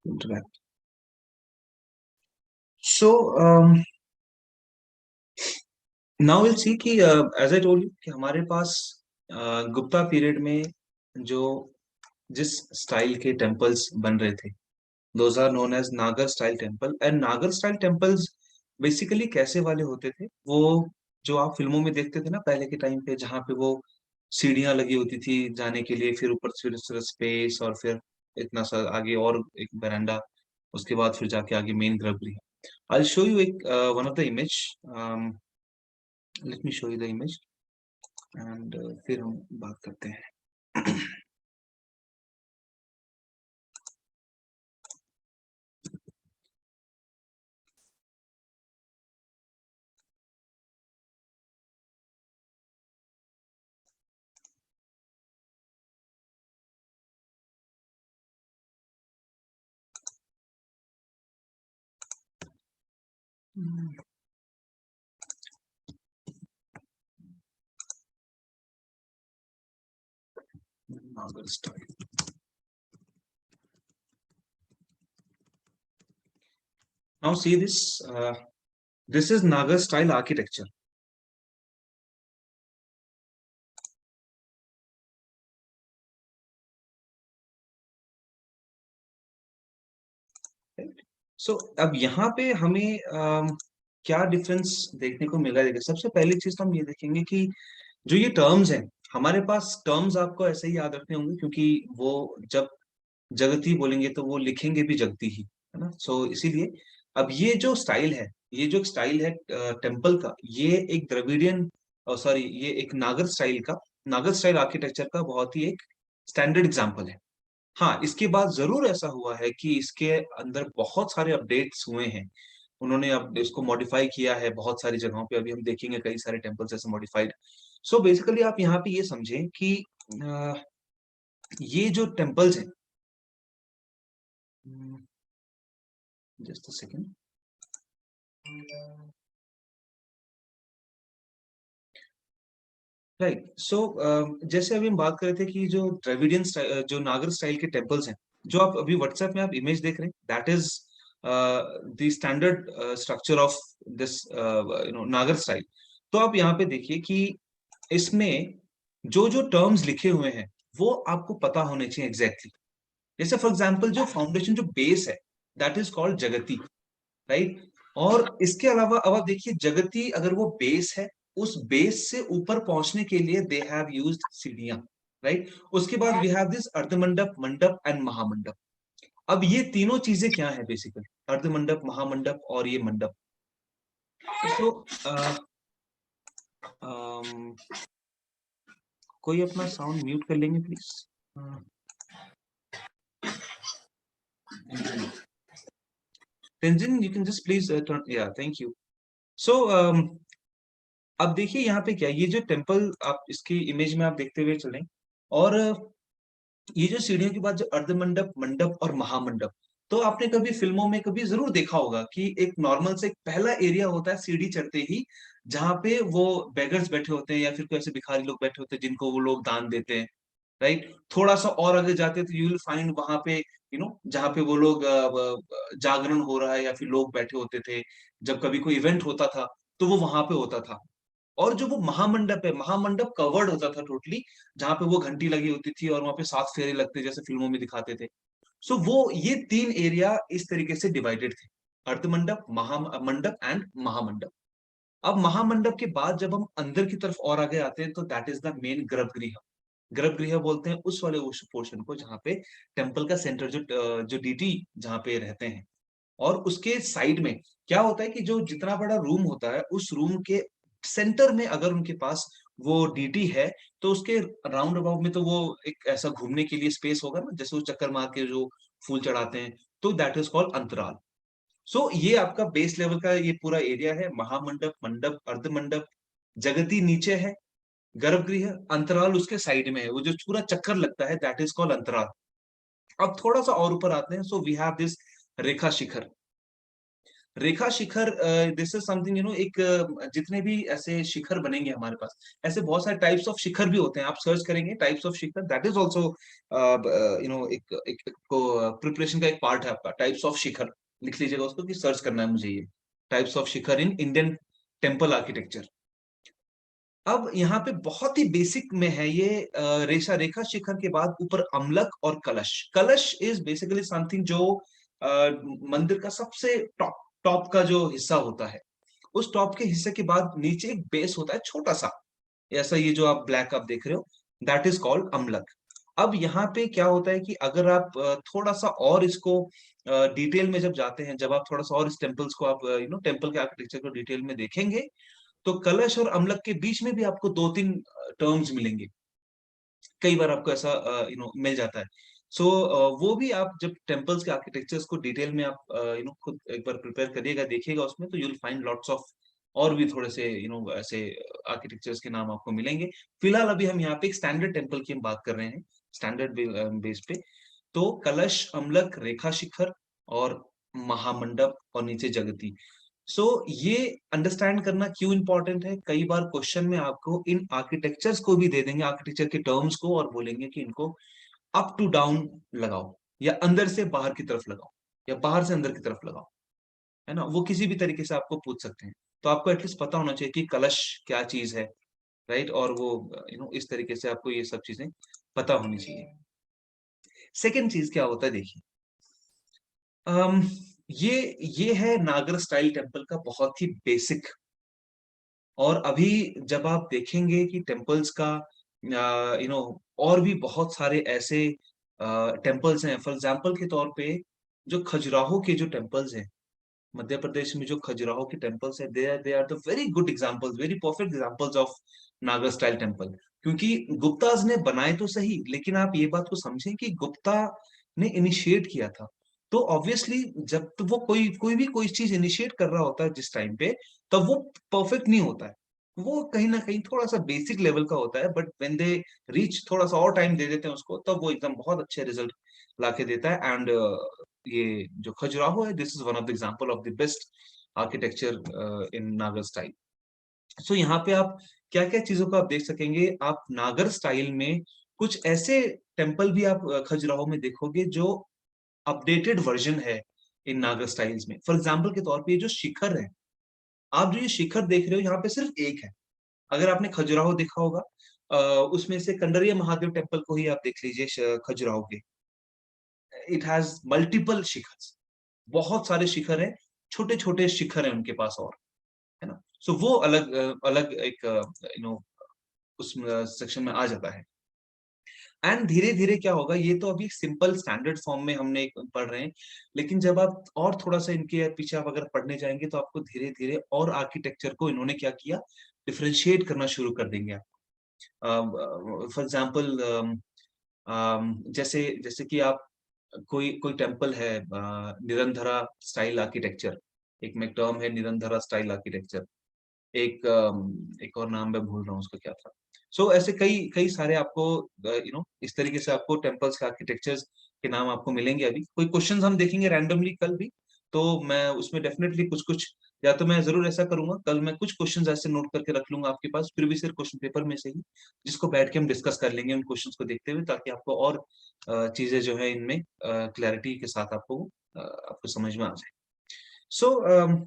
interact. So now we'll see कि as I told you कि हमारे पास गुप्ता पीरियड में जो जिस स्टाइल के टेम्पल्स बन रहे थे, those are known as नागर स्टाइल टेम्पल. एंड नागर स्टाइल टेम्पल्स बेसिकली कैसे वाले होते थे? वो जो आप फिल्मों में देखते थे ना पहले के टाइम पे, जहाँ पे वो सीढ़ियां लगी होती थी जाने के लिए, फिर ऊपर से स्पेस, और फिर इतना सा आगे और एक बरांडा, उसके बाद फिर जाके आगे मेन गर्भगृह. आई शो यू एक one of the image. Let me show you the image and फिर हम बात करते हैं. नागर style. Now see this. This is Nagar style architecture. So अब यहाँ पे हमें क्या डिफरेंस देखने को मिला है? सबसे पहली चीज तो हम ये देखेंगे कि जो ये टर्म्स हैं, हमारे पास टर्म्स आपको ऐसे ही याद रखने होंगे, क्योंकि वो जब जगती बोलेंगे तो वो लिखेंगे भी जगती ही, है ना? सो इसीलिए अब ये जो स्टाइल है, ये जो स्टाइल है टेम्पल का, ये एक द्रविडियन, सॉरी, ये एक नागर स्टाइल का, नागर स्टाइल आर्किटेक्चर का बहुत ही एक स्टैंडर्ड एग्जाम्पल है. हाँ, इसके बाद जरूर ऐसा हुआ है कि इसके अंदर बहुत सारे अपडेट्स हुए हैं. उन्होंने अब इसको मॉडिफाई किया है बहुत सारी जगहों पे. अभी हम देखेंगे कई सारे टेम्पल्स ऐसे मॉडिफाइड. सो बेसिकली आप यहाँ पे ये समझें कि अ, ये जो टेम्पल्स हैं, जस्ट अ सेकेंड. राइट. सो जैसे अभी हम बात कर रहे थे कि जो द्रविडियन जो नागर स्टाइल के टेम्पल्स हैं, जो आप अभी व्हाट्सएप में आप इमेज देख रहे हैं, that is the standard structure of this Nagara style. तो आप यहाँ पे देखिए कि इसमें जो जो टर्म्स लिखे हुए हैं वो आपको पता होने चाहिए एग्जैक्टली. जैसे फॉर एग्जाम्पल जो फाउंडेशन, जो बेस है, दैट इज कॉल्ड जगती, राइट? और इसके अलावा अब आप देखिए, जगती अगर वो बेस है, उस बेस से ऊपर पहुंचने के लिए दे हैव यूज्ड सीढ़ियां, राइट? उसके बाद वी हैव दिस अर्धमंडप, मंडप एंड महामंडप. अब ये तीनों चीजें क्या है बेसिकली? अर्धमंडप, महामंडप और ये मंडप. तो कोई अपना साउंड म्यूट कर लेंगे please. Tenzin, you can just please turn. Yeah, thank you. So अब देखिए यहाँ पे क्या, ये जो टेम्पल आप इसकी इमेज में आप देखते हुए चलें, और ये जो सीढ़ियों के बाद जो अर्धमंडप, मंडप और महामंडप, तो आपने कभी फिल्मों में कभी जरूर देखा होगा कि एक नॉर्मल से एक पहला एरिया होता है सीढ़ी चढ़ते ही, जहाँ पे वो बेगर्स बैठे होते हैं या फिर कोई ऐसे भिखारी लोग बैठे होते हैं जिनको वो लोग दान देते हैं, राइट? थोड़ा सा और आगे जाते तो यू विल फाइंड वहां पे, जहाँ पे वो लोग जागरण हो रहा है या फिर लोग बैठे होते थे, जब कभी कोई इवेंट होता था तो वो वहां पे होता था. और जो वो महामंडप है, महामंडप कवर्ड होता था टोटली, जहाँ पे वो घंटी लगी होती थी और वहां पे 7 फेरे लगते जैसे फिल्मों में दिखाते थे. सो वो ये 3 एरिया इस तरीके से डिवाइडेड थे: अर्धमंडप, महामंडप एंड महामंडप. अब महामंडप के बाद जब हम अंदर की तरफ और आगे आते हैं तो दैट इज द मेन गर्भगृह. गर्भगृह बोलते हैं उस वाले उस पोर्शन को जहाँ पे टेम्पल का सेंटर, जो डीटी जहाँ पे रहते हैं. और उसके साइड में क्या होता है कि जो जितना बड़ा रूम होता है, उस रूम के सेंटर में अगर उनके पास वो डीटी है, तो उसके राउंड अबाउट में तो वो एक ऐसा घूमने के लिए स्पेस होगा ना, जैसे वो चक्कर मार के जो फूल चढ़ाते हैं, तो दैट इज कॉल्ड अंतराल. सो ये आपका बेस लेवल का ये पूरा एरिया है: महामंडप, मंडप, अर्धमंडप, जगती नीचे है, गर्भगृह, अंतराल उसके साइड में है, वो जो पूरा चक्कर लगता है दैट इज कॉल्ड अंतराल. अब थोड़ा सा और ऊपर आते हैं, so we have this rekha shikhar. Rekha shikhar, this is something एक जितने भी ऐसे शिखर बनेंगे हमारे पास, ऐसे बहुत सारे टाइप्स ऑफ शिखर भी होते हैं। आप सर्च करेंगे types of Shikhar, that is also एक प्रिपरेशन का एक पार्ट है आपका, टाइप्स ऑफ शिखर। लिख लीजिएगा उसको कि सर्च करना है मुझे, ये types of Shikhar in Indian temple architecture. अब यहाँ पे बहुत ही बेसिक में है ये, रेखा शिखर के बाद ऊपर अमलक और कलश। कलश इज बेसिकली समथिंग जो मंदिर का सबसे टॉप टॉप का जो हिस्सा होता है। उस टॉप के हिस्से के बाद नीचे एक बेस होता है छोटा सा, ऐसा ये जो आप ब्लैक आप देख रहे हो, दैट इज कॉल्ड अमलक। अब यहाँ पे क्या होता है कि अगर आप थोड़ा सा और इसको डिटेल में जब जाते हैं, जब आप थोड़ा सा और इस टेम्पल्स को आप टेम्पल के आर्किटेक्चर को डिटेल में देखेंगे, तो कलश और अमलक के बीच में भी आपको दो तीन टर्म्स मिलेंगे। कई बार आपको ऐसा मिल जाता है। सो वो भी आप जब टेम्पल्स के आर्किटेक्चर्स को डिटेल में आप खुद एक बार प्रिपेयर करिएगा, देखिएगा उसमें, तो you will find lots of और भी थोड़े से ऐसे आर्किटेक्चर्स के नाम आपको मिलेंगे। फिलहाल अभी हम यहाँ पे एक स्टैंडर्ड टेम्पल की हम बात कर रहे हैं, स्टैंडर्ड बेस पे। तो कलश, अमलक, रेखा शिखर और महामंडप और नीचे जगती। सो ये अंडरस्टैंड करना क्यों इंपॉर्टेंट है, कई बार क्वेश्चन में आपको इन आर्किटेक्चर्स को भी दे देंगे, आर्किटेक्चर के टर्म्स को, और बोलेंगे कि इनको अप टू डाउन लगाओ, या अंदर से बाहर की तरफ लगाओ, या बाहर से अंदर की तरफ लगाओ, है ना, वो किसी भी तरीके से आपको पूछ सकते हैं। तो आपको एटलीस्ट पता होना चाहिए कि कलश क्या चीज है, राइट, और वो इस तरीके से आपको ये सब चीजें पता होनी चाहिए। सेकेंड चीज क्या होता है, देखिए, अम, ये है नागर स्टाइल टेम्पल का बहुत ही बेसिक। और अभी जब आप देखेंगे कि टेम्पल्स का और भी बहुत सारे ऐसे टेम्पल्स हैं, फॉर एग्जांपल के तौर पे जो खजुराहो के जो टेम्पल्स हैं, मध्य प्रदेश में जो खजुराहो के टेम्पल्स है, they are the very good examples, very perfect examples of Nagara style temple. क्योंकि गुप्ताज ने बनाए तो सही, लेकिन आप ये बात को समझें कि गुप्ता ने इनिशिएट किया था। तो ऑब्वियसली जब तो वो कोई भी कोई चीज इनिशिएट कर रहा होता है जिस टाइम पे, तब वो परफेक्ट नहीं होता है। वो कहीं ना कहीं थोड़ा सा बेसिक लेवल का होता है, बट व्हेन दे रीच, थोड़ा सा और टाइम दे देते हैं उसको, तब वो एकदम बहुत अच्छे रिजल्ट लाके देता है। एंड ये जो खजुराहो है, this is one of the example of the best architecture इन नागर स्टाइल। सो यहाँ पे आप क्या क्या चीजों को आप देख सकेंगे, आप नागर स्टाइल में कुछ ऐसे टेम्पल भी आप खजुराहो में देखोगे जो अपडेटेड वर्जन है इन नागर स्टाइल्स में। फॉर एग्जाम्पल के तौर पे ये जो शिखर है, आप जो ये शिखर देख रहे हो यहाँ पे सिर्फ एक है। अगर आपने खजुराहो देखा होगा, उसमें से कंडरिया महादेव टेम्पल को ही आप देख लीजिए, खजुराहो के, इट हैज मल्टीपल शिखर, बहुत सारे शिखर हैं, छोटे छोटे शिखर हैं उनके पास, और है ना। सो वो अलग अलग एक उस सेक्शन में आ जाता है। एंड धीरे धीरे क्या होगा, ये तो अभी सिंपल स्टैंडर्ड फॉर्म में हमने पढ़ रहे हैं, लेकिन जब आप और थोड़ा सा इनके पीछे आप अगर पढ़ने जाएंगे, तो आपको धीरे धीरे और आर्किटेक्चर को इन्होंने क्या किया, डिफरेंशिएट करना शुरू कर देंगे आप। फॉर एग्जाम्पल, जैसे जैसे कि आप कोई कोई टेम्पल है, निरंधरा स्टाइल आर्किटेक्चर, एक में टर्म है निरंधरा स्टाइल आर्किटेक्चर, एक और नाम मैं भूल रहा हूँ उसका क्या था। सो ऐसे कई कई सारे आपको इस तरीके से आपको टेम्पल्स के आर्किटेक्चर्स के नाम आपको मिलेंगे। अभी कोई क्वेश्चंस हम देखेंगे रैंडमली कल भी, तो मैं उसमें डेफिनेटली कुछ कुछ, या तो मैं जरूर ऐसा करूंगा, कल मैं कुछ क्वेश्चंस ऐसे नोट करके रख लूंगा आपके पास प्रीवियस ईयर क्वेश्चन पेपर में से ही, जिसको बैठ के हम डिस्कस कर लेंगे उन क्वेश्चंस को देखते हुए, ताकि आपको और चीजें जो है इनमें क्लैरिटी के साथ आपको समझ में आ जाए। सो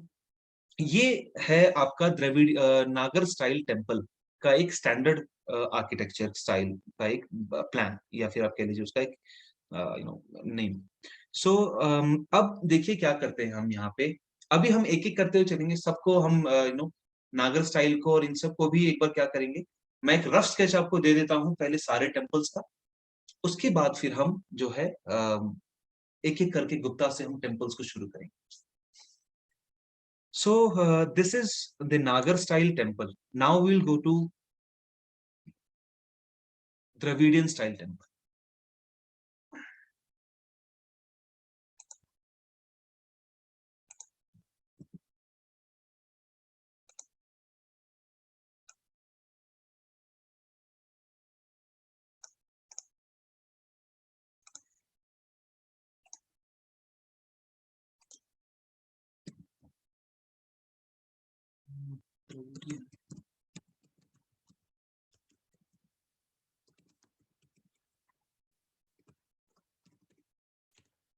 ये है आपका द्रविड़ नागर स्टाइल टेम्पल का एक स्टैंडर्ड आर्किटेक्चर स्टाइल का एक प्लान, या फिर आप कह लीजिए उसका एक नेम। सो अब देखिए क्या करते हैं हम यहाँ पे। अभी हम एक एक करते हुए चलेंगे, सबको हम नागर स्टाइल को और इन सब को भी एक बार क्या करेंगे। मैं एक रफ स्केच आपको दे देता हूँ पहले सारे टेम्पल्स का, उसके बाद फिर हम जो है एक एक करके गुप्ता से हम टेम्पल्स को शुरू करेंगे। So this is the Nagar style temple. Now we'll go to Dravidian style temple.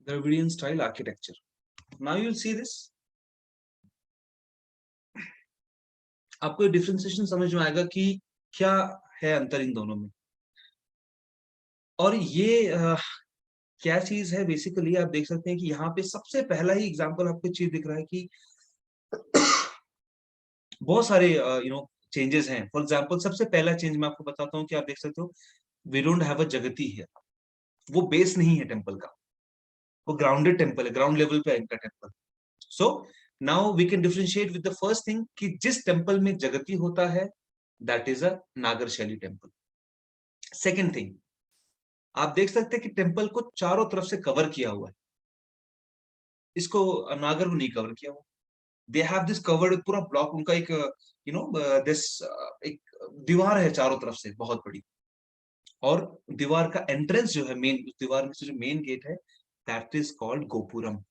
Dravidian style architecture. Now you'll see this. आपको डिफरेंशिएशन समझ में आएगा कि क्या है अंतर इन दोनों में। और ये क्या चीज है, बेसिकली आप देख सकते हैं कि यहाँ पे सबसे पहला ही एग्जांपल आपको चीज दिख रहा है कि बहुत सारे चेंजेस हैं। फॉर एग्जांपल सबसे पहला चेंज मैं आपको बताता हूँ कि आप देख सकते हो वी डोंट हैव अ जगती है। वो बेस नहीं है टेम्पल का, वो ग्राउंडेड टेम्पल है, ग्राउंड लेवल पे है इनका temple. So now we can differentiate with the first thing कि जिस टेम्पल में जगती होता है दैट इज अ नागर शैली टेम्पल। सेकेंड थिंग, आप देख सकते हैं कि टेम्पल को चारों तरफ से कवर किया हुआ है, इसको नागर को नहीं कवर किया हुआ। दे हैव दिस कवर्ड, पूरा ब्लॉक उनका एक दिस एक दीवार है चारों तरफ से बहुत बड़ी, और दीवार का एंट्रेंस जो है मेन, उस दीवार में से जो मेन गेट है that is called gopuram.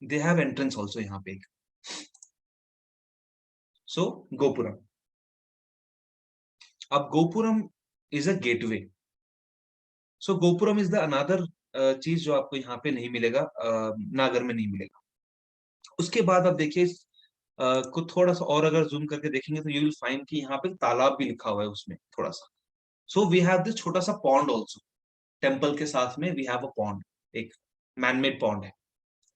They have entrance also यहाँ पे एक। सो गोपुरम, अब gopuram is a gateway. So gopuram is the another चीज जो आपको यहाँ पे नहीं मिलेगा, नागर में नहीं मिलेगा। उसके बाद आप देखिए को थोड़ा सा और अगर जूम करके देखेंगे तो यू विल फाइंड कि यहाँ पे तालाब भी लिखा हुआ है उसमें थोड़ा सा। सो वी हैव दिस छोटा सा पॉन्ड ऑल्सो, टेम्पल के साथ में वी हैव अ पॉन्ड, एक मैनमेड पॉन्ड है,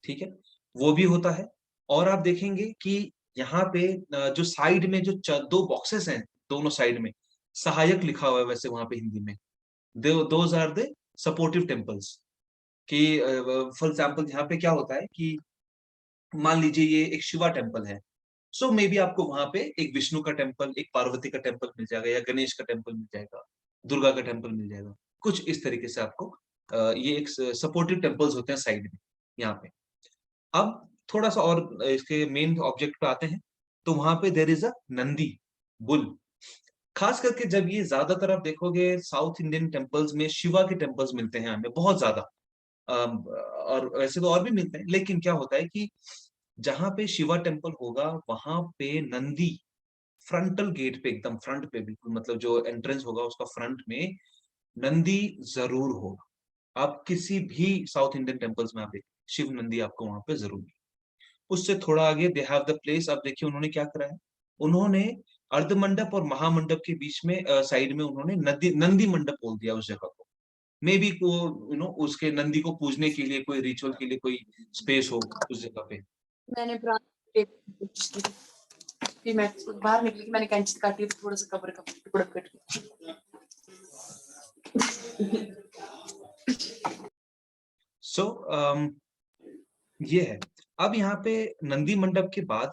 ठीक है, वो भी होता है। और आप देखेंगे कि यहाँ पे जो साइड में जो दो बॉक्सेस हैं दोनों साइड में, सहायक लिखा हुआ है वैसे वहां पे हिंदी में, those are the supportive temples. कि फॉर एग्जाम्पल यहाँ पे क्या होता है कि मान लीजिए ये एक शिवा टेम्पल है, सो मे बी आपको वहां पे एक विष्णु का टेम्पल, एक पार्वती का टेम्पल मिल जाएगा, या गणेश का टेम्पल मिल जाएगा, दुर्गा का टेम्पल मिल जाएगा, कुछ इस तरीके से आपको ये एक सपोर्टिव टेम्पल्स होते हैं साइड में यहाँ पे। अब थोड़ा सा और इसके मेन ऑब्जेक्ट पे आते हैं, तो वहां पे there is a Nandi bull. खास करके जब ये ज्यादातर आप देखोगे साउथ इंडियन टेम्पल्स में शिवा के टेम्पल्स मिलते हैं हमें बहुत ज्यादा। और वैसे तो और भी मिलते हैं, लेकिन क्या होता है कि जहां पे शिवा टेम्पल होगा वहां पे नंदी फ्रंटल गेट पे, एकदम फ्रंट पे बिल्कुल, मतलब जो एंट्रेंस होगा उसका फ्रंट में नंदी जरूर होगा। आप किसी भी साउथ इंडियन टेम्पल्स में आप देखिए शिव नंदी आपको वहां पे जरूर मिलेगा। उससे थोड़ा आगे दे हैव द प्लेस, आप देखिए उन्होंने क्या करा है, उन्होंने अर्ध मंडप और महामंडप के बीच में साइड में उन्होंने नंदी नंदी मंडप बोल दिया उस जगह को। मे बी को उसके नंदी को पूजने के लिए कोई रिचुअल के लिए कोई स्पेस हो उस जगह पे। मैंने फिर मैं बाहर निकली कि मैंने कैंची से काटी तो थोड़ा सा कवर का टुकड़ा कट गया। सो ये है। अब यहाँ पे नंदी मंडप के बाद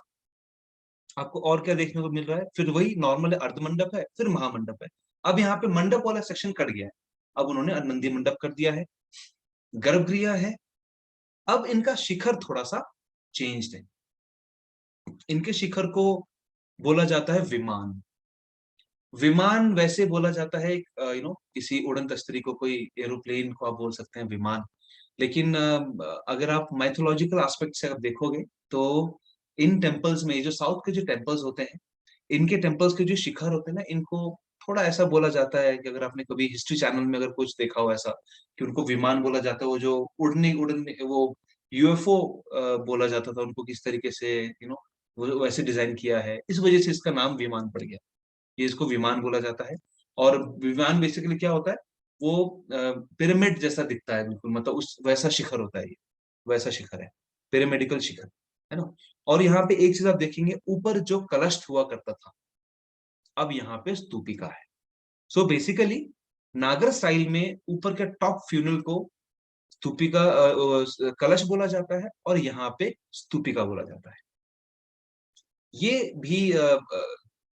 आपको और क्या देखने को मिल रहा है, फिर वही नॉर्मल अर्ध मंडप है, फिर महामंडप है। अब यहाँ पे मंडप वाला सेक्शन कट गया है, अब उन्होंने नंदी मंडप कर दिया है, गर्भगृह है। अब इनका शिखर थोड़ा सा चेंज है, इनके शिखर को बोला जाता है विमान। विमान वैसे बोला जाता है किसी उड़न तस्तरी को, कोई एरोप्लेन को आप बोल सकते हैं विमान। लेकिन अगर आप माइथोलॉजिकल एस्पेक्ट से आप देखोगे तो इन टेम्पल्स में, जो साउथ के जो टेम्पल्स होते हैं, इनके टेम्पल्स के जो शिखर होते हैं ना, इनको थोड़ा ऐसा बोला जाता है कि अगर आपने कभी हिस्ट्री चैनल में अगर कुछ देखा हो ऐसा, कि उनको विमान बोला जाता है, वो जो उड़ने उड़ने वो यूएफओ बोला जाता था उनको, किस तरीके से वो वैसे डिजाइन किया है, इस वजह से इसका नाम विमान पड़ गया। ये इसको विमान बोला जाता है। और विमान बेसिकली क्या होता है, वो पिरामिड जैसा दिखता है बिल्कुल, मतलब उस वैसा शिखर होता है, ये वैसा शिखर है, पिरामिडिकल शिखर, है ना। और यहाँ पे एक चीज आप देखेंगे, ऊपर जो कलश हुआ करता था अब यहाँ पे स्तूपिका है। सो बेसिकली नागर स्टाइल में ऊपर के टॉप फ्यूनल को स्तूपिका कलश बोला जाता है, और यहाँ पे स्तूपिका बोला जाता है। ये भी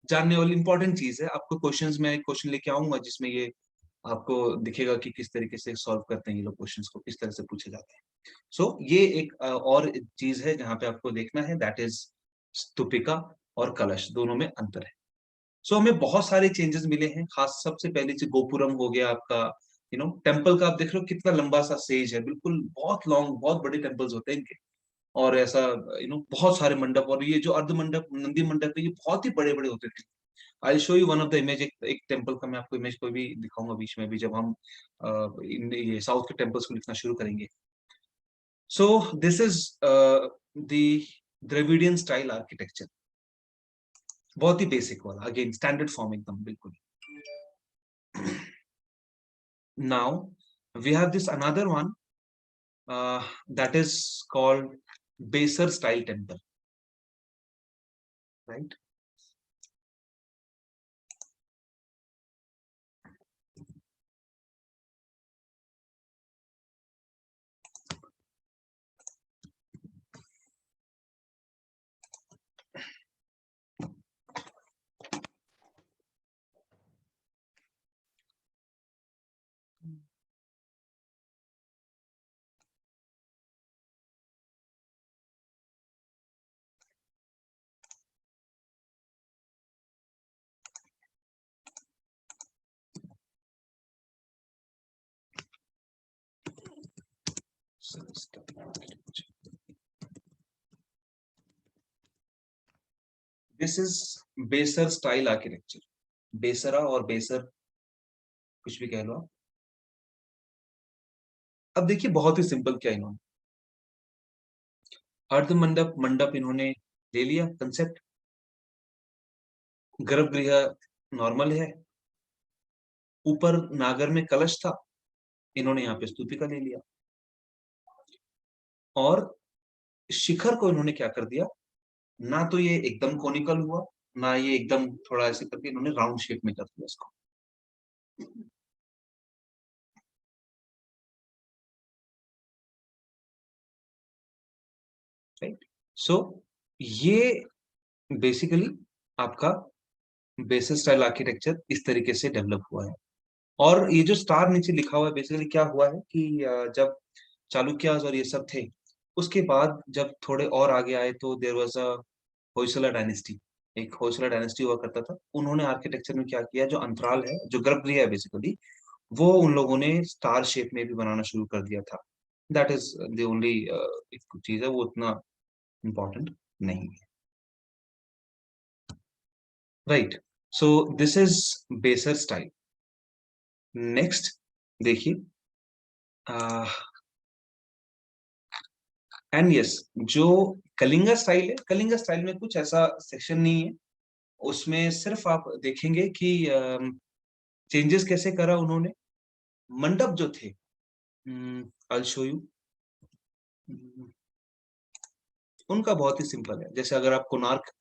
जानने वाली इंपॉर्टेंट चीज है। आपको क्वेश्चंस में क्वेश्चन लेके आऊंगा जिसमें ये आपको दिखेगा कि किस तरीके से सॉल्व करते हैं ये लोग, क्वेश्चंस को किस तरह से पूछे जाते हैं। सो ये एक और चीज है जहां पे आपको देखना है, दैट इज स्तूपिका और कलश दोनों में अंतर है। सो हमें बहुत सारे चेंजेस मिले हैं, खास सबसे पहले से गोपुरम हो गया आपका, टेम्पल का आप देख रहे हो कितना लंबा सा सेज है, बिल्कुल बहुत लॉन्ग, बहुत बड़े टेम्पल्स होते हैं इनके। और ऐसा बहुत सारे मंडप, और ये जो अर्ध मंडप, नंदी मंडप है, ये बहुत ही बड़े बड़े होते थे। I show you one of the image, एक टेम्पल का मैं आपको इमेज कोई भी दिखाऊंगा बीच में भी, जब हम ये साउथ के टेम्पल्स को लिखना शुरू करेंगे। So this is the Dravidian style architecture, बहुत ही बेसिक वाला, अगेन स्टैंडर्ड फॉर्म एकदम बिल्कुल। Now we have this another one that is called Besar style temple, right? This is Besar style architecture. Besra और बेसर कुछ भी कह लो आप। अब देखिए बहुत ही सिंपल क्या इन्होंने, अर्ध मंडप मंडप इन्होंने ले लिया कंसेप्ट, गर्भगृह नॉर्मल है, ऊपर नागर में कलश था, इन्होंने यहाँ पे स्तूपिका ले लिया, और शिखर को इन्होंने क्या कर दिया, ना तो ये एकदम कोनिकल हुआ, ना ये एकदम थोड़ा ऐसे करके इन्होंने राउंड शेप में कर दिया इसको। राइट, सो ये बेसिकली आपका बेसिस स्टाइल आर्किटेक्चर इस तरीके से डेवलप हुआ है। और ये जो स्टार नीचे लिखा हुआ है, बेसिकली क्या हुआ है कि जब चालुक्यास और ये सब थे, उसके बाद जब थोड़े और आगे आए तो there was a Hoysala dynasty, एक होयसला डायनेस्टी हुआ करता था। उन्होंने आर्किटेक्चर में क्या किया, जो अंतराल है, जो गर्भगृह है बेसिकली, वो उन लोगों ने स्टार शेप में भी बनाना शुरू कर दिया था। दैट इज द ओनली एक चीज है, वो उतना इम्पोर्टेंट नहीं है। राइट, सो दिस इज बेसर स्टाइल। नेक्स्ट देखिए, एंड यस, जो कलिंगा स्टाइल है, कलिंगा स्टाइल में कुछ ऐसा सेक्शन नहीं है, उसमें सिर्फ आप देखेंगे कि चेंजेस कैसे करा उन्होंने। मंडप जो थे, आई शो यू, उनका बहुत ही सिंपल है। जैसे अगर आप कोणार्क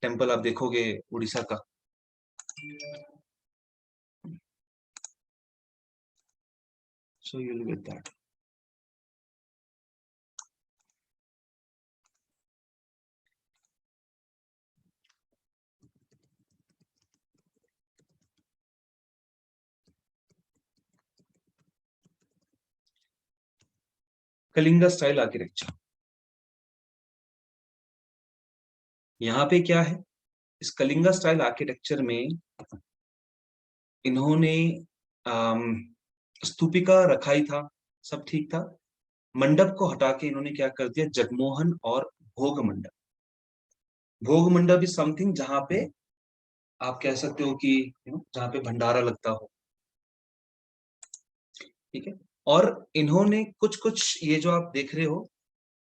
टेम्पल आप देखोगे उड़ीसा का, so you will get that. Kalinga style architecture, यहाँ पे क्या है, इस कलिंगा स्टाइल आर्किटेक्चर में इन्होंने स्तूपिका रखा ही था, सब ठीक था। मंडप को हटा के इन्होंने क्या कर दिया, जगमोहन और भोग मंडप। भोग मंडप इज समथिंग जहां पे आप कह सकते हो कि जहां पे भंडारा लगता हो, ठीक है। और इन्होंने कुछ कुछ ये जो आप देख रहे हो,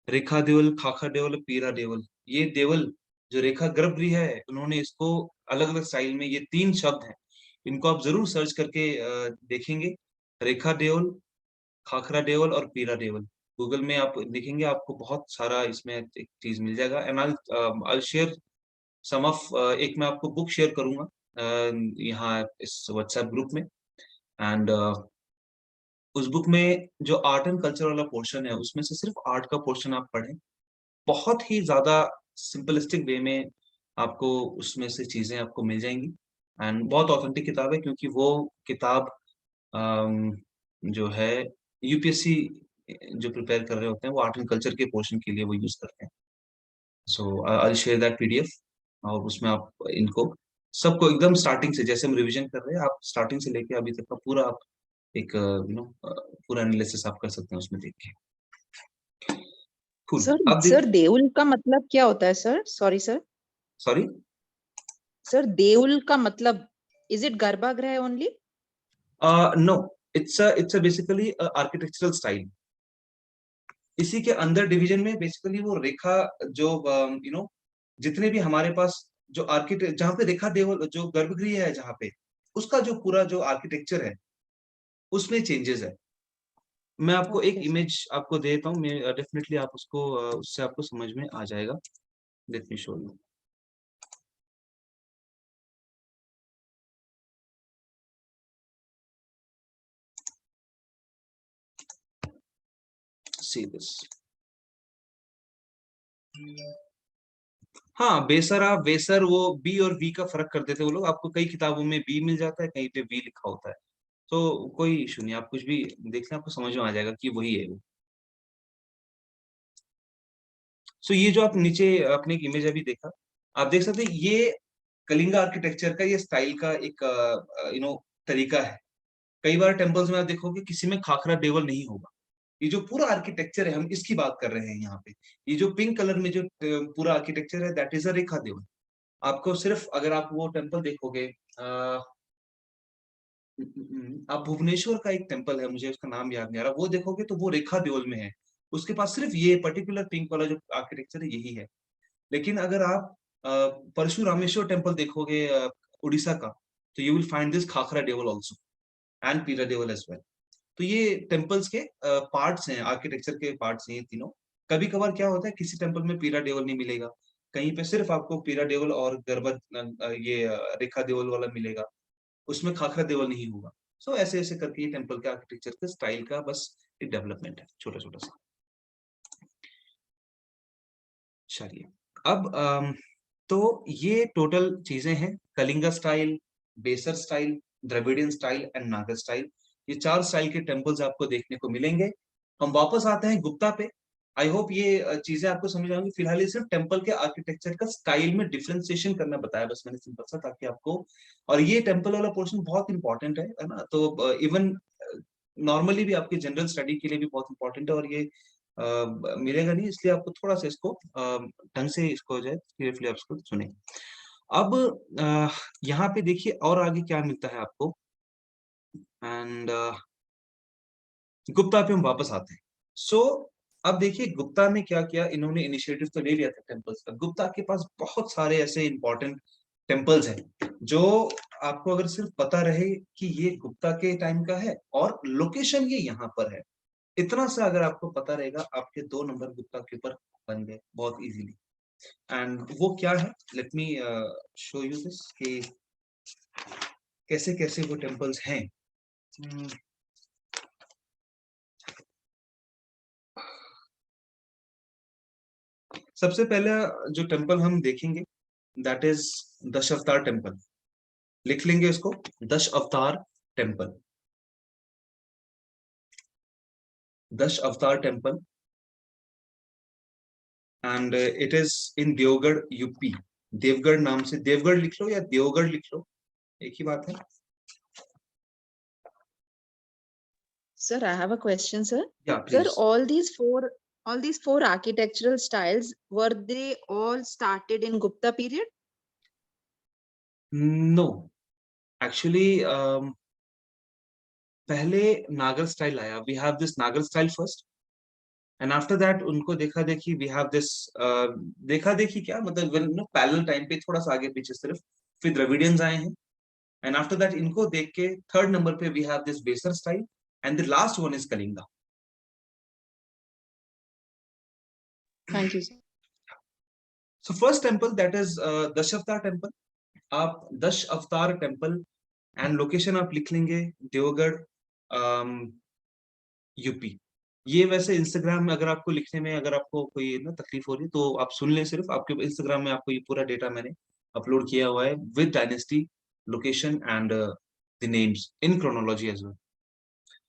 रेखा देवल, खाखा देवल, पीरा देवल, ये देवल जो रेखा गर्भगृह है, उन्होंने इसको अलग अलग स्टाइल में, ये तीन शब्द हैं, इनको आप जरूर सर्च करके देखेंगे। रेखा देवल, खाखरा देवल और पीरा देवल, गूगल में आप देखेंगे, आपको बहुत सारा इसमें एक चीज मिल जाएगा। And I share some of, एक मैं आपको बुक शेयर करूंगा यहाँ इस व्हाट्सएप ग्रुप में। एंड उस बुक में जो आर्ट एंड कल्चर वाला पोर्शन है, उसमें से सिर्फ आर्ट का पोर्शन आप पढ़ें, बहुत ही ज्यादा सिंपलिस्टिक वे में आपको उसमें से चीजें आपको मिल जाएंगी। एंड बहुत ऑथेंटिक किताब है, क्योंकि वो किताब जो है यूपीएससी जो प्रिपेयर कर रहे होते हैं, वो आर्ट एंड कल्चर के पोर्शन के लिए वो यूज करते हैं। सो आई शेयर दैट पीडीएफ, और उसमें आप इनको सबको एकदम स्टार्टिंग से, जैसे हम रिवीजन कर रहे हैं, आप स्टार्टिंग से लेके अभी तक का पूरा आप एक पूरा एनालिसिस आप कर सकते हैं उसमें देख के। कूल। सर अब सर देख, देउल का मतलब क्या होता है sir? Sorry sir. Sorry, sir देउल का मतलब, is it garbhagriha only? No, it's a basically architectural style. इसी के अंदर डिवीजन में बेसिकली वो रेखा, जो जितने भी हमारे पास जो आर्किटेक्ट, जहाँ पे रेखा देवल जो गर्भगृह है जहाँ पे, उसका जो पूरा जो आर्किटेक्चर है उसमें चेंजेस है। मैं आपको एक ओके सर। इमेज आपको देता हूँ, मैं डेफिनेटली आप उसको उससे आपको समझ में आ जाएगा। Let me show you. See this. हाँ, बेसरा वेसर, वो बी और वी का फर्क कर देते हैं वो लोग। आपको कई किताबों में बी मिल जाता है, कहीं पे वी लिखा होता है, तो कोई इशू नहीं, आप कुछ भी देख लें आपको समझ में आ जाएगा कि वही है वो। सो ये जो आप नीचे अपने एक इमेज अभी देखा, आप देख सकते हैं ये कलिंगा आर्किटेक्चर का ये स्टाइल का एक तरीका है। कई बार टेम्पल्स में आप देखोगे किसी में खाखरा डेवल नहीं होगा। ये जो पूरा आर्किटेक्चर है, हम इसकी बात कर रहे हैं यहाँ पे। ये जो पिंक कलर में जो पूरा आर्किटेक्चर है, दैट इज अ रेखा देवल। आपको सिर्फ अगर आप वो टेम्पल देखोगे, आप भुवनेश्वर का एक टेम्पल है, मुझे उसका नाम याद नहीं आ रहा, वो देखोगे तो वो रेखा देवल में है। उसके पास सिर्फ ये पर्टिकुलर पिंक वाला जो आर्किटेक्चर है यही है। लेकिन अगर आप परशुरामेश्वर टेम्पल देखोगे उड़ीसा का, तो you will find this khakhra devil also and पीरा डेवल एज वेल। तो ये टेम्पल्स के पार्ट्स हैं, आर्किटेक्चर के पार्ट्स हैं ये तीनों। कभी कभार क्या होता है, किसी टेम्पल में पीरा डेवल नहीं मिलेगा, कहीं पे सिर्फ आपको पीरा डेवल और ये रेखा देवल वाला मिलेगा, उसमें खाखरा देवल नहीं होगा। सो ऐसे ऐसे करके ये टेम्पल के आर्किटेक्चर के स्टाइल का बस एक डेवलपमेंट है, छोटा छोटा सा। चलिए, अब तो ये टोटल चीजें हैं, कलिंगा स्टाइल, बेसर स्टाइल, द्रविडियन स्टाइल एंड नागर स्टाइल। ये चार स्टाइल के टेम्पल्स आपको देखने को मिलेंगे। हम वापस आते हैं गुप्ता पे। आई होप ये चीजें आपको समझ आएंगी। फिलहाल ये सिर्फ टेम्पल के आर्किटेक्चर का स्टाइल में डिफ्रेंसिएशन करना बताया बस मैंने, सिंपल सा, ताकि आपको, और ये टेम्पल वाला पोर्शन बहुत इंपॉर्टेंट है ना, तो इवन नॉर्मली भी आपके जनरल स्टडी के लिए भी बहुत इंपॉर्टेंट है, और ये मिलेगा नहीं, इसलिए आपको थोड़ा सा इसको ढंग से इसको हो जाए, केयरफुली आप इसको सुने। अब यहाँ पे देखिए और आगे क्या मिलता है आपको, एंड गुप्ता पे हम वापस आते हैं। सो अब देखिए गुप्ता में क्या किया इन्होंने, इनिशिएटिव तो ले लिया था टेम्पल्स का। गुप्ता के पास बहुत सारे ऐसे इंपॉर्टेंट टेम्पल्स हैं जो आपको अगर सिर्फ पता रहे कि ये गुप्ता के टाइम का है और लोकेशन ये यहाँ पर है, इतना सा अगर आपको पता रहेगा, आपके 2 नंबर गुप्ता के ऊपर बन गए बहुत इजीली। एंड वो क्या है, let me show you this कि कैसे कैसे वो टेम्पल्स हैं। Hmm, सबसे पहले जो टेम्पल हम देखेंगे, दैट इज दश अवतार टेम्पल। लिख लेंगे इसको, दश Avatar temple. Dasha Avatar temple, and it is in Deogarh UP. Deogarh नाम से, देवगढ़ लिख लो या देवगढ़ लिख लो, एक ही बात है। Sir, I have a question, sir. या Sir, please. all these four architectural styles, were they all started in Gupta period? No, actually पहले नागर स्टाइल आया। We have this Nagara style first, and after that उनको देखा देखी we have this, देखा देखी क्या मतलब, नो पैरेलल टाइम पे थोड़ा सा आगे पीछे सिर्फ, फिर द्रविडियंस आए हैं, एंड आफ्टर दैट इनको देख के थर्ड नंबर पे वी हैव दिस बेसर style, and the last one is Kalinga. Thank you, sir. So first temple that is दश अवतार टेम्पल। आप दश अवतार टेम्पल एंड लोकेशन आप लिख लेंगे, देवगढ़ यूपी। ये वैसे इंस्टाग्राम में अगर आपको लिखने में अगर आपको कोई ना तकलीफ हो रही है तो आप सुन लें, सिर्फ आपके इंस्टाग्राम में आपको ये पूरा डेटा मैंने अपलोड किया हुआ है with dynasty, location and the names in chronology as well.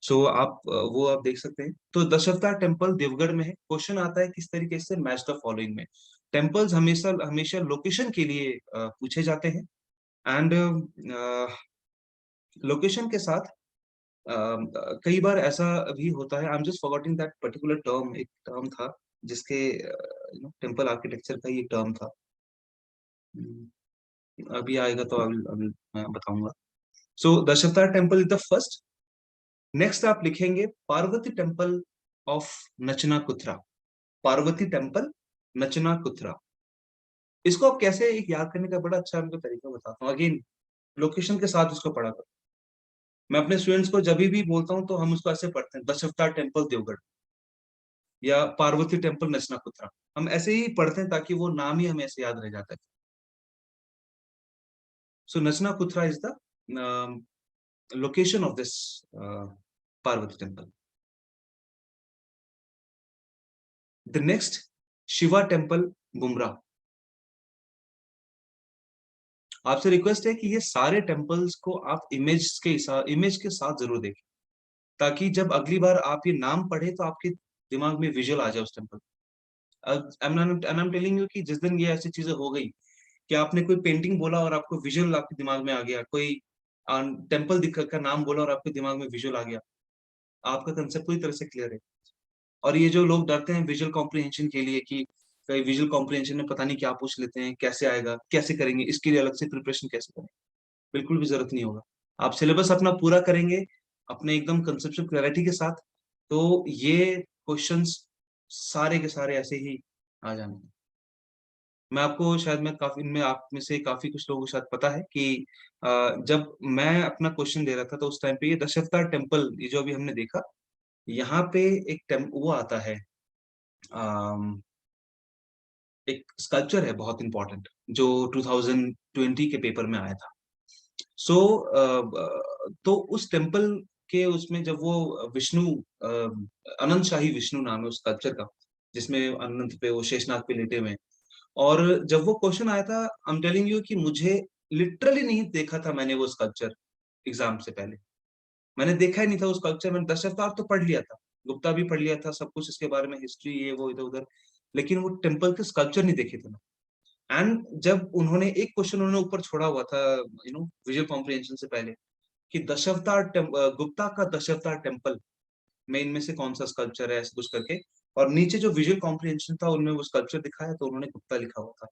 So आप वो आप देख सकते हैं। तो दशावतार टेम्पल देवगढ़ में है। क्वेश्चन आता है किस तरीके से, मैच द फॉलोइंग में। टेम्पल्स हमेशा हमेशा लोकेशन के लिए पूछे जाते हैं, एंड लोकेशन के साथ कई बार ऐसा भी होता है, I am just forgetting that particular term, एक टर्म था जिसके टेम्पल आर्किटेक्चर का ये टर्म था। अभी आएगा तो अभी अभी मैं बताऊंगा। So Dashavatar temple is the first. Next आप लिखेंगे Parvati temple of Nachna Kuthara. Parvati temple Nachna Kuthara. इसको आप कैसे एक याद करने का बड़ा अच्छा हमको तरीका बताता हूँ। अगेन लोकेशन के साथ इसको पढ़ा करो। मैं अपने स्टूडेंट्स को जब भी बोलता हूँ तो हम उसको ऐसे पढ़ते हैं, दशावतार टेम्पल देवगढ़ या पार्वती टेम्पल नचना कुथरा। हम ऐसे ही पढ़ते हैं ताकि वो नाम ही हमें ऐसे याद रह जाता है। So Nachna Kuthara is the location of this Parvati temple. The next, Shiva temple, Bumrah. आपसे रिक्वेस्ट है कि ये सारे टेम्पल्स को आप इमेज के साथ जरूर देखें, ताकि जब अगली बार आप ये नाम पढ़े तो आपके दिमाग में विजुअल आ जाए उस temple. I am telling you कि जिस दिन ये ऐसी चीजें हो गई कि आपने कोई पेंटिंग बोला और आपको विजुअल आपके दिमाग में आ गया, कोई टेम्पल का नाम बोला और आपके दिमाग में विजुअल आ गया, आपका कंसेप्ट पूरी तरह से क्लियर है। और ये जो लोग डरते हैं विजुअल कॉम्प्रिहेंशन के लिए कि कहीं विजुअल कॉम्प्रिहेंशन में पता नहीं क्या पूछ लेते हैं, कैसे आएगा, कैसे करेंगे, इसके लिए अलग से प्रिपरेशन कैसे करें, बिल्कुल भी जरूरत नहीं होगा। आप सिलेबस अपना पूरा करेंगे अपने एकदम कंसेप्चुअल क्लैरिटी के साथ, तो ये क्वेश्चंस सारे के सारे ऐसे ही आ जाएंगे। मैं आपको शायद मैं काफी इनमें आप में से काफी कुछ लोगों को शायद पता है कि जब मैं अपना क्वेश्चन दे रहा था तो उस टाइम पे ये दशावतार टेम्पल, ये जो अभी हमने देखा, यहाँ पे एक वो आता है, एक स्कल्पचर है बहुत इंपॉर्टेंट जो 2020 के पेपर में आया था। सो तो उस टेम्पल के उसमें जब वो विष्णु, अनंत शाही विष्णु नाम है उस स्कल्पचर का, जिसमें अनंत पे वो शेषनाग पे लेटे हुए हैं। और जब वो क्वेश्चन आया था, आई एम टेलिंग यू कि मुझे लिटरली नहीं देखा था मैंने वो स्कल्पचर एग्जाम से पहले। मैंने देखा ही नहीं था उस स्कल्पचर। मैंने दशावतार तो पढ़ लिया था, गुप्ता भी पढ़ लिया था, सब कुछ इसके बारे में, हिस्ट्री ये वो इधर उधर, लेकिन वो टेम्पल के स्कल्पचर नहीं देखे थे। एंड जब उन्होंने एक क्वेश्चन उन्होंने ऊपर छोड़ा हुआ था विजुअल कॉम्प्रिहेंशन से पहले कि गुप्ता का दशावतार टेम्पल में इनमें से कौन सा स्कल्पचर है, ऐसे कुछ करके, और नीचे जो विजुअल कॉम्प्रिहेंशन था उनमें वो स्कल्पचर दिखाया तो उन्होंने गुप्ता लिखा हुआ था।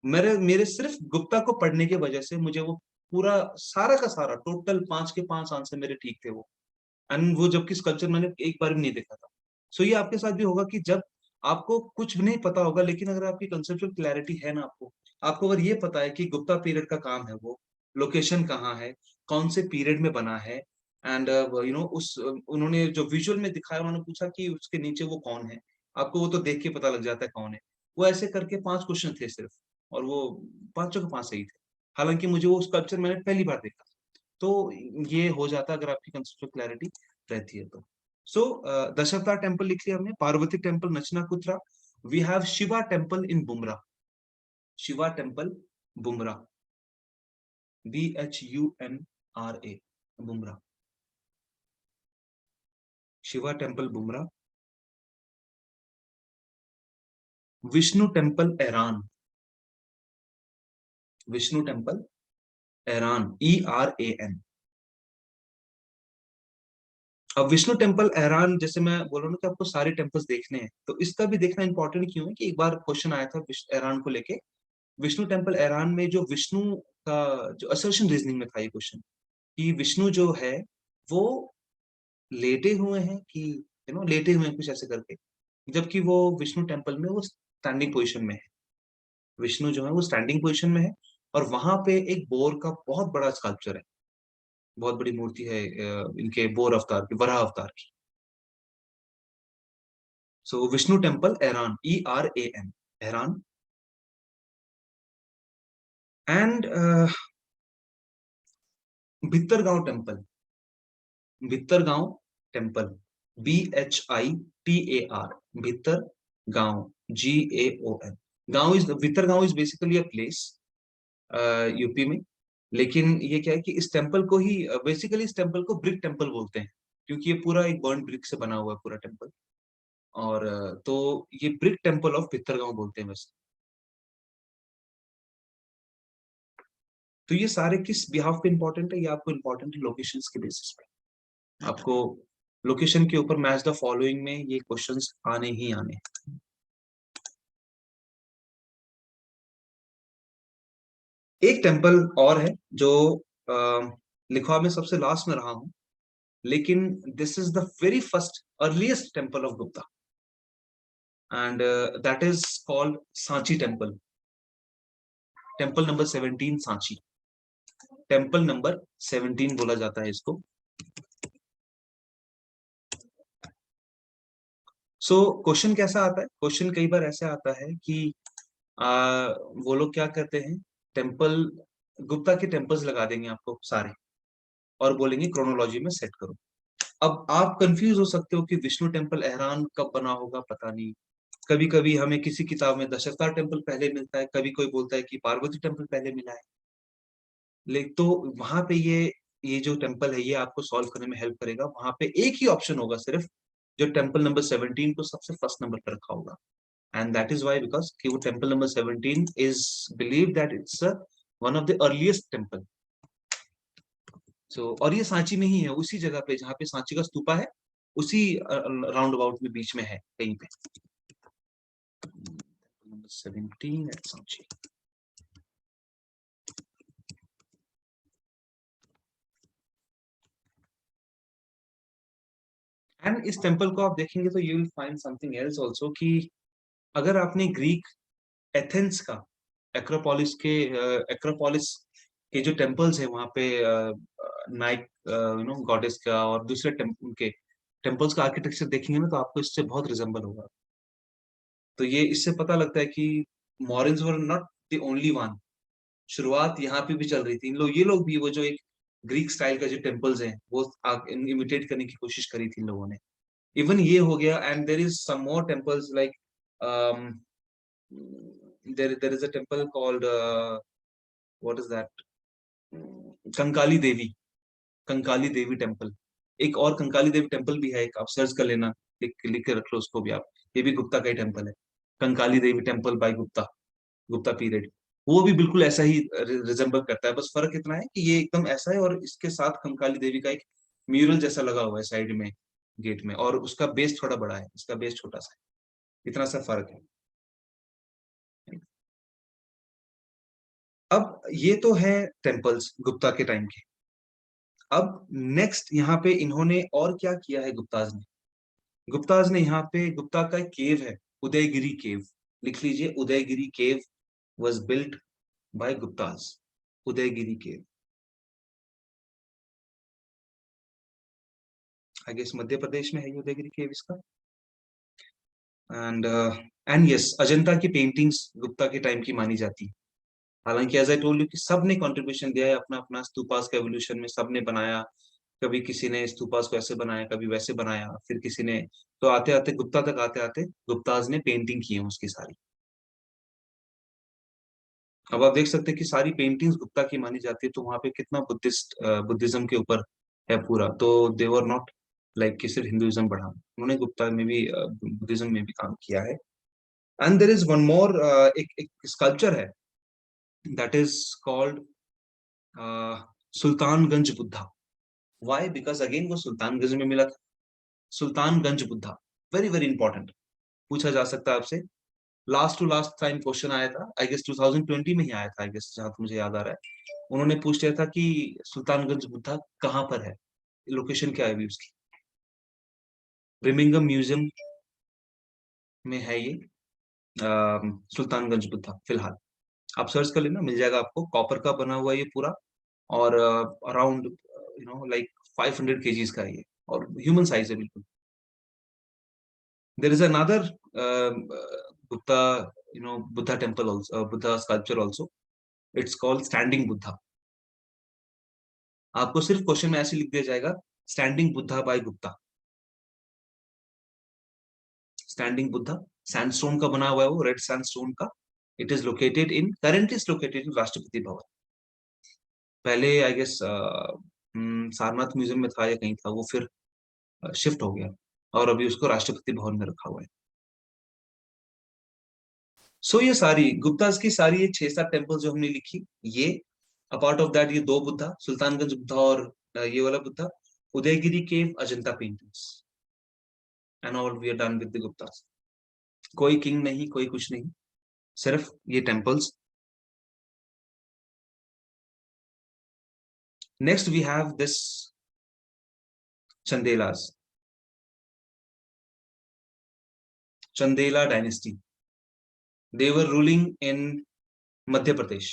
मेरे मेरे सिर्फ गुप्ता को पढ़ने की वजह से मुझे वो पूरा सारा का सारा टोटल 5 के 5 आंसर मेरे ठीक थे वो। एंड वो जबकि स्कल्पचर मैंने एक बार भी नहीं देखा था। सो ये आपके साथ भी होगा कि जब आपको कुछ भी नहीं पता होगा, लेकिन अगर आपकी कंसेप्चुअल क्लैरिटी है ना, आपको आपको अगर ये पता है कि गुप्ता पीरियड का काम है, वो लोकेशन कहाँ है, कौन से पीरियड में बना है, एंड उस उन्होंने जो विजुअल में दिखाया, उन्होंने पूछा कि उसके नीचे वो कौन है, आपको वो तो देख के पता लग जाता है कौन है। वो ऐसे करके 5 क्वेश्चन थे सिर्फ, और वो पांचों के 5 सही थे। हालांकि मुझे वो स्कल्पचर मैंने पहली बार देखा, तो ये हो जाता अगर आपकी कंसेप्चुअल क्लैरिटी रहती है तो। सो दशावतार टेम्पल लिख लिया हमने, Parvati temple Nachna Kuthara. We have Shiva temple in Bhumara, Shiva temple Bhumara, BHUMRA, Bhumara, Shiva temple Bhumara. Vishnu temple Eran, Vishnu temple Eran, ERAN। अब विष्णु टेम्पल ऐरान, जैसे मैं बोल रहा हूँ कि आपको सारे टेम्पल्स देखने हैं, तो इसका भी देखना इंपॉर्टेंट क्यों है कि एक बार क्वेश्चन आया था ऐरान को लेके। विष्णु टेम्पल ऐरान में जो विष्णु का जो असर्शन रीजनिंग में था ये क्वेश्चन, कि विष्णु जो है वो लेटे हुए हैं कि लेटे हुए हैं कुछ ऐसे करके, जबकि वो विष्णु टेम्पल में वो स्टैंडिंग पोजीशन में है। विष्णु जो है वो स्टैंडिंग पोजीशन में है, और वहां पे एक बोर का बहुत बड़ा स्कल्पचर है, बहुत बड़ी मूर्ति है इनके बोर अवतार की, वराह अवतार की। So Vishnu temple Eran, ERAN, Eran. And Bhitargaon temple, Bhitargaon temple, BHITAR, Bhitar Gaon, GAON। Gaon is Bhitargaon is basically a place UP में। लेकिन ये क्या है कि इस टेम्पल को ही बेसिकली इस टेम्पल को ब्रिक टेम्पल बोलते हैं, क्योंकि ये पूरा एक बर्न ब्रिक से बना हुआ है पूरा टेम्पल। और तो ये ब्रिक टेम्पल ऑफ भित्तरगांव बोलते हैं वैसे। तो ये सारे किस बिहाफ पे इंपॉर्टेंट है, ये आपको इंपॉर्टेंट है लोकेशंस के बेसिस पे। आपको लोकेशन के ऊपर मैच द फॉलोइंग में ये क्वेश्चंस आने ही आने। एक टेम्पल और है जो लिखवा में सबसे लास्ट में रहा हूं, लेकिन this is the very first earliest temple of Gupta, and that is called Sanchi temple. Temple number 17 Sanchi, temple number 17 बोला जाता है इसको। सो क्वेश्चन कैसा आता है? क्वेश्चन कई बार ऐसा आता है कि वो लोग क्या करते हैं, टेम्पल, गुप्ता के टेम्पल्स लगा देंगे आपको सारे और बोलेंगे क्रोनोलॉजी में सेट करो। अब आप कंफ्यूज हो सकते हो कि विष्णु टेम्पल एहरान कब बना होगा, पता नहीं। कभी कभी हमें किसी किताब में दशावतार टेम्पल पहले मिलता है, कभी कोई बोलता है कि पार्वती टेम्पल पहले मिला है। लेकिन तो वहां पे ये जो टेम्पल है ये आपको सॉल्व करने में हेल्प करेगा। वहां पे एक ही ऑप्शन होगा सिर्फ, जो टेम्पल नंबर 17 को सबसे फर्स्ट नंबर पर रखा होगा, and that is why, because कि वो temple number 17 is believe that it's one of the earliest temple. So और ये सांची में ही है, उसी जगह पे जहाँ पे सांची का स्तूपा है, उसी राउंड अबाउट में बीच में है कहीं पे। Number 17 at Sanchi. एंड इस टेम्पल को आप देखेंगे तो you will find something else also, कि अगर आपने ग्रीक एथेंस का एक्रोपोलिस के जो टेम्पल्स है वहां पे नाइक गॉडेस का और दूसरे के टेम्पल्स का आर्किटेक्चर देखेंगे ना, तो आपको इससे बहुत रिजेंबल होगा। तो ये इससे पता लगता है कि Mauryans were not the only one. शुरुआत यहाँ पे भी चल रही थी, ये लोग भी वो जो एक ग्रीक स्टाइल का जो टेम्पल्स हैं वो इमिटेट करने की कोशिश करी थी इन लोगों ने। इवन ये हो गया, and there is some more temples like there is a temple called what is that, Kankali Devi, Kankali Devi temple. एक और कंकाली देवी टेम्पल भी है, एक आप सर्च कर लेना, लिख के रख लो उसको भी आप। ये भी गुप्ता का ही टेम्पल है, Kankali Devi temple by Gupta, Gupta period. वो भी बिल्कुल ऐसा ही रिजेंबल करता है, बस फर्क इतना है कि ये एकदम ऐसा है और इसके साथ कंकाली देवी का एक म्यूरल जैसा लगा हुआ है साइड में गेट में, और उसका बेस थोड़ा बड़ा है, इसका बेस छोटा सा है, इतना सा फर्क है। अब ये तो है टेम्पल्स गुप्ता के टाइम के। अब नेक्स्ट यहाँ पे इन्होंने और क्या किया है गुप्ताज ने? गुप्ताज ने यहाँ पे, गुप्ता का एक केव है, उदयगिरी केव, लिख लीजिए, Udayagiri cave was built by Guptas. Udayagiri cave, I guess Madhya Pradesh में है ये उदयगिरी केव इसका। एंड यस, अजंता की पेंटिंग्स गुप्ता के टाइम की मानी जाती है। हालांकि एज आई टोल्ड यू कि सबने कंट्रीब्यूशन दिया है अपना अपना, स्तूपास के एवोल्यूशन में सबने बनाया। कभी किसी ने स्तूपास को ऐसे बनाया, कभी वैसे बनाया, फिर किसी ने, तो आते आते गुप्ता तक आते आते गुप्ताज ने पेंटिंग की है उसकी सारी। अब आप देख सकते हैं कि सारी पेंटिंग्स गुप्ता की मानी जाती है, तो वहां पे कितना बुद्धिज्म के ऊपर है पूरा। तो दे वर नॉट लाइक कि सिर्फ हिंदुइज्म बढ़ा, उन्होंने गुप्ता में भी बुद्धिज्म में भी काम किया है। And there is one more, एक स्कल्पचर है, that is called Sultanganj Buddha. Why? Because again वो सुल्तानगंज में मिला था। Sultanganj Buddha, very very important, पूछा जा सकता है आपसे। Last to last time question आया था, आई गेस 2020 में ही आया था, आई गेस जहां तक मुझे याद आ रहा है। उन्होंने पूछ लिया था कि सुल्तानगंज बुद्धा कहाँ पर है, लोकेशन क्या है अभी उसकी। ब्रिमिंगम म्यूजियम में है ये सुल्तानगंज बुद्धा फिलहाल। आप सर्च कर लेना, मिल जाएगा आपको। कॉपर का बना हुआ है ये पूरा, और अराउंड लाइक 500 केजीज का है ये, और ह्यूमन साइज है बिल्कुल। There is another Buddha, Buddha temple also, Buddha sculpture also, it's called standing Buddha. आपको सिर्फ क्वेश्चन में ऐसे लिख दिया जाएगा, standing Buddha by Gupta. Standing Buddha sandstone का बना हुआ है, वो रेड सैंडस्टोन का। It is located in, currently is located in Rashtrapati Bhavan. पहले आई गेस सारनाथ म्यूजियम में था या कहीं था, वो फिर शिफ्ट हो गया, और अभी उसको राष्ट्रपति भवन में रखा हुआ है। सो ये सारी गुप्ताज की सारी ये 6-7 टेम्पल जो हमने लिखी, ये अपार्ट ऑफ दैट ये दो बुद्धा, सुल्तानगंज बुद्धा और ये वाला Buddha, Udayagiri cave, Ajanta paintings, and all we are done with the Guptas. कोई किंग नहीं, कोई कुछ नहीं, सिर्फ ये temples Next, we have this Chandelas, Chandela dynasty. They were ruling in Madhya Pradesh.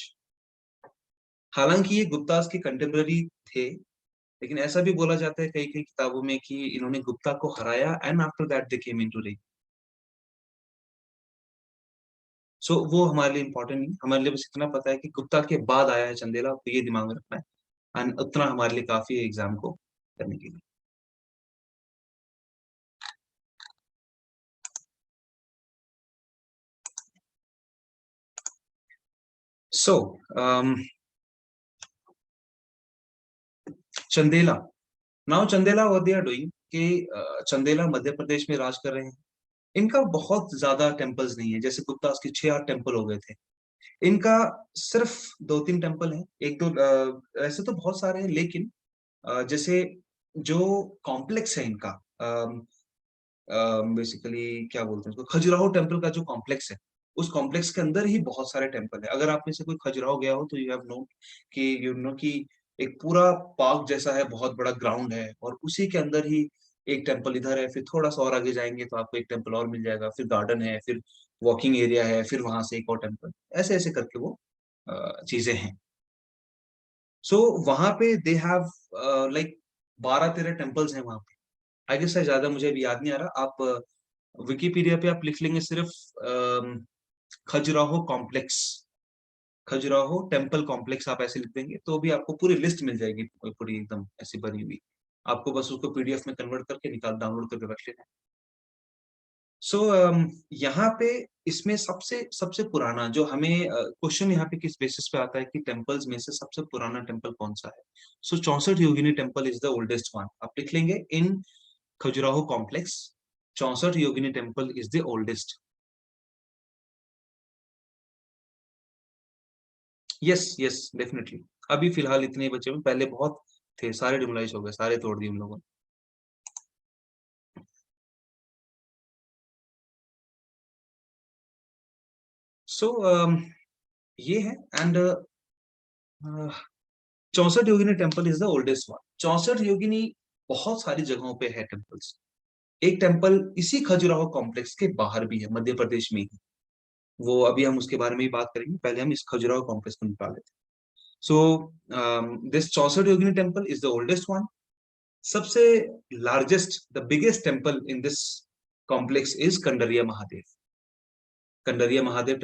हालांकि ये गुप्तास के कंटेम्पररी थे, लेकिन ऐसा भी बोला जाता है कई-कई किताबों में कि इन्होंने गुप्ता को हराया and after that they came into reign. So वो हमारे लिए इम्पोर्टेंट नहीं, हमारे लिए बस इतना पता है कि गुप्ता के बाद आया है चंदेला, तो ये दिमाग में रखना है एंड उतना हमारे लिए काफी है एग्जाम को करने के लिए. So Chandela, now Chandela what they are doing कि चंदेला मध्य प्रदेश में राज कर रहे हैं. इनका बहुत ज्यादा टेम्पल्स नहीं है, जैसे गुप्तास के 6-8 टेम्पल हो गए थे. इनका सिर्फ 2-3 टेम्पल हैं, एक दो ऐसे तो बहुत सारे हैं, लेकिन जैसे जो कॉम्प्लेक्स है इनका, बेसिकली क्या बोलते हैं उसको, खजुराहो टेम्पल का जो कॉम्प्लेक्स है, उस कॉम्प्लेक्स के अंदर ही बहुत सारे टेम्पल है. अगर आप में से कोई खजुराहो गया हो तो यू हैव नो कि यू नो कि एक पूरा पार्क जैसा है, बहुत बड़ा ग्राउंड है, और उसी के अंदर ही एक टेम्पल इधर है, फिर थोड़ा सा और आगे जाएंगे तो आपको एक टेम्पल और मिल जाएगा, फिर गार्डन है, फिर वॉकिंग एरिया है, फिर वहां से एक और टेम्पल, ऐसे ऐसे करके वो चीजें हैं. सो वहां पे दे हैव लाइक 12-13 टेम्पल्स हैं वहां पे. आई गेस ज्यादा मुझे अभी याद नहीं आ रहा. आप विकिपीडिया पे आप लिख लेंगे सिर्फ Khajuraho complex, Khajuraho temple complex, आप ऐसे लिख देंगे तो भी आपको पूरी लिस्ट मिल जाएगी, पूरी एकदम ऐसी बनी हुई. आपको बस उसको पीडीएफ में कन्वर्ट करके निकाल डाउनलोड करके रख लेना है. सो यहाँ पे इसमें सबसे सबसे पुराना जो हमें क्वेश्चन यहाँ पे किस बेसिस पे आता है कि टेम्पल्स में से सबसे पुराना टेम्पल कौन सा है. So 64 yogini temple is the oldest one. आप लिख लेंगे in Khajuraho complex 64 yogini temple is the oldest. Yes yes definitely. अभी फिलहाल इतने बचे हुए, पहले बहुत थे, सारे डिमोलाइज हो गए, सारे तोड़ दिए उन लोगों ने. सो ये है and 64 yogini temple is the oldest one. 64 योगिनी बहुत सारी जगहों पे है टेम्पल्स. एक टेम्पल इसी खजुराहो कॉम्प्लेक्स के बाहर भी है, मध्य प्रदेश में ही. वो अभी हम उसके बारे में ही बात करेंगे, पहले हम इस खजुराहो कॉम्प्लेक्स को निकाल लेते हैं. So this 64 yogini temple is the oldest one. सबसे largest, the biggest temple in this complex is Kandariya Mahadev. Kandariya Mahadev